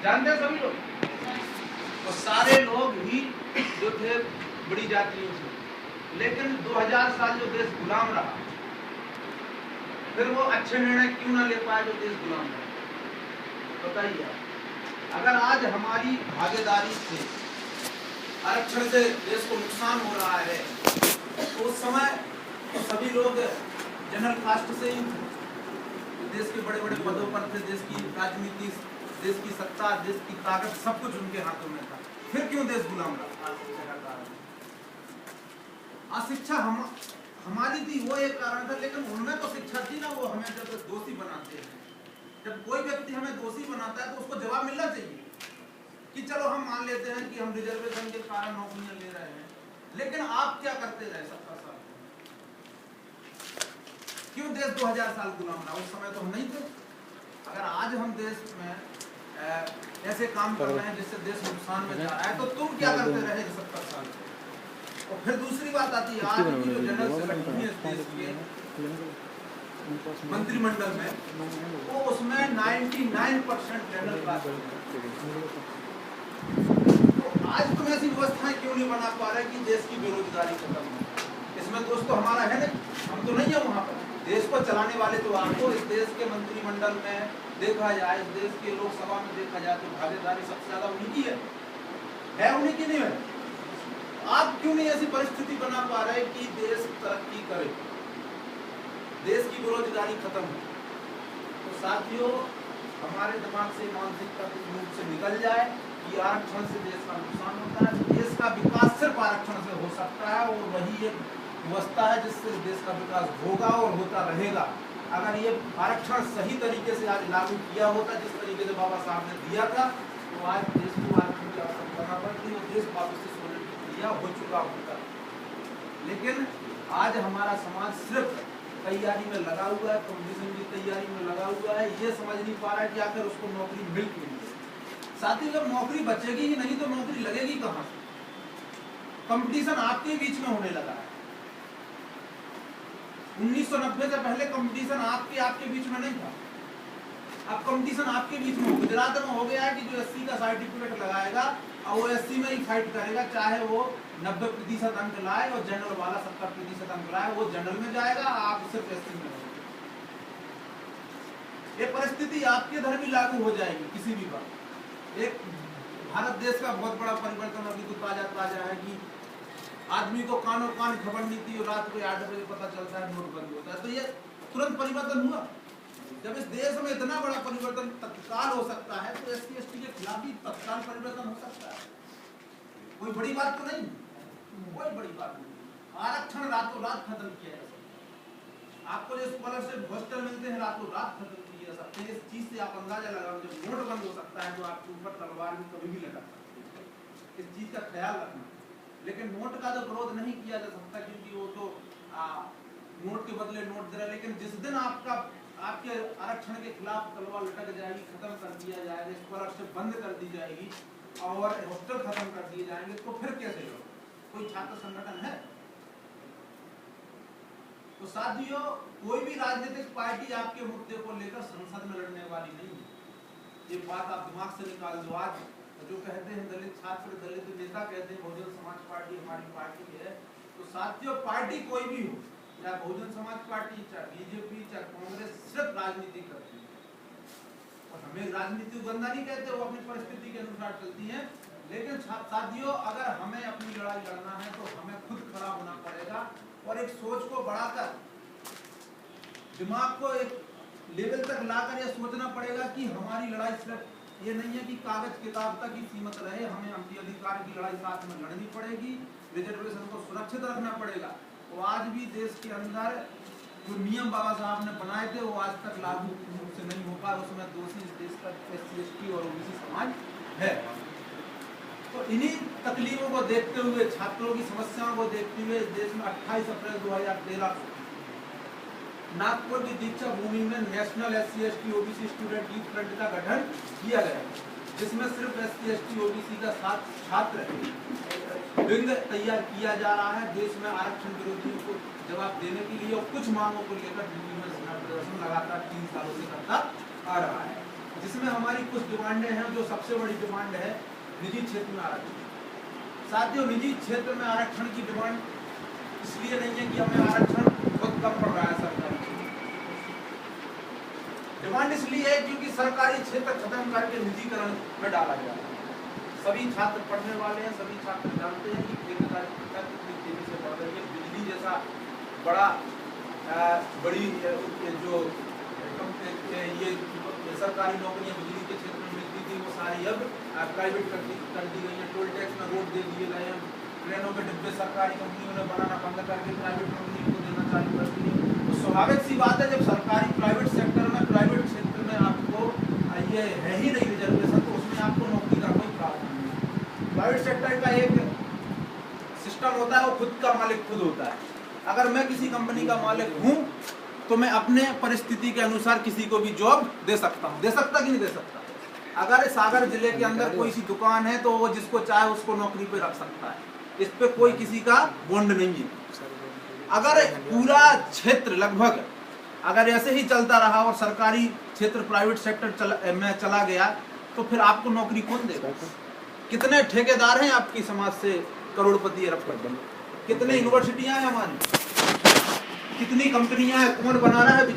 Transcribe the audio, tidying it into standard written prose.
जानते हैं सभी लोग। और सारे लोग ही जो थे बड़ी जातियों से, लेकिन 2000 साल जो देश गुलाम रहा, फिर वो अच्छे निर्णय क्यों ना ले पाए जो देश गुलाम रहा? बताइए। अगर आज हमारी भागीदारी से आरक्षण से देश को नुकसान हो रहा है, तो उस समय तो सभी लोग जनरल कास्ट से ही देश के बड़े बड़े पदों पर थे, देश की राजनीति, देश की सत्ता, देश की ताकत, सब कुछ उनके हाथों में था। फिर क्यों देश गुलाम रहा? अशिक्षा हमारी थी, वो एक कारण था, लेकिन उनमें तो शिक्षा थी ना। वो हमें जब दोषी बनाते हैं, जब कोई व्यक्ति हमें दोषी बनाता है तो उसको जवाब मिलना चाहिए कि चलो हम मान लेते हैं कि हम रिजर्वेशन के कारण नौकरियां ले रहे हैं, लेकिन आप क्या करते रहे 70 साल? क्यों देश 2000 साल गुलाम रहा? उस समय तो हम नहीं थे। अगर आज हम देश में ऐसे काम कर रहे हैं जिससे देश नुकसान में जा रहा है, तो तुम क्या करते रहे 70 साल? और फिर दूसरी बात आती है, आज की जो जनरल सेक्रेटरी है देश के मंत्रिमंडल में, वो उसमें 99% जनरल कास्ट है। तो आज तुम ऐसी व्यवस्थाएं क्यों नहीं बना पा रहे कि देश की बेरोजगारी खत्म हो? इसमें दोस्त तो हमारा है नहीं, हम तो नहीं है वहां पर। देश को चलाने वाले तो आपको, इस देश के मंत्रिमंडल में देखा जाए, इस देश के लोकसभा में देखा जाए, तो भागीदारी सबसे ज्यादा उन्हीं की है उन्हीं की नहीं है? आप क्यों नहीं ऐसी परिस्थिति बना पा रहे कि देश तरक्की करे, देश की बेरोजगारी खत्म हो? तो साथियों, हमारे दिमाग से मानसिकता रूप से निकल जाए कि आरक्षण से देश का नुकसान होता है। देश का विकास सिर्फ आरक्षण से हो सकता है, और वही एक व्यवस्था है जिससे देश का विकास होगा और होता रहेगा। अगर ये आरक्षण सही तरीके से आज लागू किया होता, जिस तरीके से बाबा साहब ने दिया था, तो आज देश को आरक्षण की आवश्यकता न पड़ती और देश वापस से सोने की क्रिया हो चुका होता। लेकिन आज हमारा समाज सिर्फ तैयारी में लगा हुआ है, कॉम्पिटिशन की तैयारी में लगा हुआ है, ये समझ नहीं पा रहा है कि आखिर उसको नौकरी मिल क्यों नहीं। साथी, जब नौकरी बचेगी ही नहीं तो नौकरी लगेगी कहाँ से? कंपटीशन आपके बीच में होने लगा है। 1990 से पहले कंपटीशन आपके बीच में नहीं था, अब कंपटीशन आपके बीच में। गुजरात में हो गया है कि जो एससी का सर्टिफिकेट लगाएगा और वो एससी में ही फाइट करेगा, चाहे वो 90% अंक लाए और जनरल वाला 70% अंक लाए, वो जनरल में जाएगा, आप सिर्फ एससी में होगा। ये परिस्थिति आपके इधर भी लागू हो जाएगी किसी भी बात। एक भारत देश का बहुत बड़ा परिवर्तन अभी तो ताजा है कि आदमी को कानों कान खबर नहीं थी और रात को 8 बजे पता चलता है नोट बंद होता है। तो ये तुरंत परिवर्तन हुआ। जब इस देश में इतना बड़ा परिवर्तन तत्काल हो सकता है, तो एससी एसटी के खिलाफ भी तत्काल परिवर्तन हो सकता है। कोई बड़ी बात तो नहीं, कोई बड़ी बात नहीं। आरक्षण रातों रात खत्म किया जा सकता है। आपको जो स्कॉलरशिप हॉस्टल मिलते हैं, रातों रात खत्म किए जा सकते हैं। इस चीज से आप अंदाजा लगाओ, जब नोट बंद हो सकता है तो आपके ऊपर तलवार भी कभी भी लगा सकते हैं। इस चीज का ख्याल रखना। लेकिन नोट का तो विरोध नहीं किया जा सकता, क्योंकि वो तो नोट के बदले नोट दे रहा है। लेकिन जिस दिन आपके आरक्षण के खिलाफ तलवार लटक जाएगी, खत्म कर दिया जाएगा, स्कॉलरशिप बंद कर दी जाएगी और हॉस्टल खत्म कर दिए जाएंगे, तो फिर कैसे लोग? कोई छात्र संगठन है? तो साथियों, कोई भी राजनीतिक पार्टी आपके मुद्दे को लेकर संसद में लड़ने वाली नहीं है। ये बात आप दिमाग से निकाल दो। आज जो कहते हैं दलित छात्र, दलित नेता कहते हैं बहुजन समाज पार्टी हमारी पार्टी है, तो साथियों पार्टी कोई भी हो, चाहे बहुजन समाज पार्टी, चाहे बीजेपी, चाहे कांग्रेस, सिर्फ राजनीति करती है। और हमें राजनीति गंदा नहीं कहते, वो अपनी परिस्थिति के अनुसार चलती है। लेकिन साथियों, अगर हमें अपनी लड़ाई लड़ना है तो हमें खुद खड़ा होना पड़ेगा और एक सोच को बढ़ाकर, दिमाग को एक लेवल तक लाकर यह सोचना पड़ेगा कि हमारी लड़ाई सिर्फ ये नहीं है कि कागज किताब तक ही सीमित रहे, हमें अपने अधिकार की लड़ाई साथ में लड़नी पड़ेगी। रिजर्वेशन को सुरक्षित रखना पड़ेगा। तो आज भी देश के अंदर जो नियम बाबा साहब ने बनाए थे, वो आज तक लागू रूप से नहीं हो पाए। उसमें दोषी इस देश का एससी एसटी और ओबीसी समाज है। तो इन्हीं तकलीफों को देखते हुए, छात्रों की समस्याओं को देखते हुए, इस देश में 28 अप्रैल 2013 को नागपुर की दीक्षा भूमि में national SC ST OBC student youth front का गठन किया गया, जिसमें सिर्फ एससी एसटी ओबीसी का छात्र विंग तैयार किया जा रहा है देश में आरक्षण विरोधियों को जवाब देने के लिए और कुछ मांगों को लेकर दिल्ली में प्रदर्शन लगातार 3 सालों से करता आ रहा है। जिसमें हमारी कुछ डिमांडें हैं। जो सबसे बड़ी डिमांड है निजी क्षेत्र में आरक्षण। साथियों, निजी क्षेत्र में आरक्षण की डिमांड इसलिए नहीं है कि हमें आरक्षण बहुत कम पड़ रहा है सरकारी डिमांड इसलिए है क्योंकि सरकारी क्षेत्र खत्म करके निजीकरण में डाला गया है। सभी छात्र पढ़ने वाले हैं, सभी छात्र जानते हैं कि ठेकेदारी प्रथा कितनी तेजी से बढ़ रही है। बिजली जैसा बड़ी जो ये सरकारी नौकरियां बिजली के क्षेत्र में मिलती थी वो सारी अब प्राइवेट कर दी गई है। टोल टैक्स में रोड दे दिए गए हैं। ट्रेनों के डिब्बे सरकारी कंपनियों ने बनाना बंद करके प्राइवेट कंपनी को देना चालू कर दिए। तो स्वाभाविक सी बात है, जब सरकारी प्राइवेट सेक्टर में प्राइवेट क्षेत्र में आपको ये है ही नहीं रिजर्वेशन, तो उसमें आपको नौकरी का कोई प्रावधान नहीं। प्राइवेट सेक्टर का एक सिस्टम होता है, वो खुद का मालिक खुद होता है। अगर मैं किसी कंपनी का मालिक हूँ तो मैं अपने परिस्थिति के अनुसार किसी को भी जॉब दे सकता हूँ। दे सकता कि नहीं दे सकता? अगर सागर जिले के अंदर कोई सी दुकान है तो वो जिसको चाहे उसको नौकरी पे रख सकता है। इस पे कोई किसी का बॉन्ड नहीं है। अगर पूरा क्षेत्र लगभग अगर ऐसे ही चलता रहा और सरकारी क्षेत्र प्राइवेट सेक्टर में चला गया तो फिर आपको नौकरी कौन देगा? कितने ठेकेदार हैं आपकी समाज से करोड़पति अरबपति? कितने यूनिवर्सिटियां हैं हमारी? कितनी कंपनियां हैं? कौन बना रहा है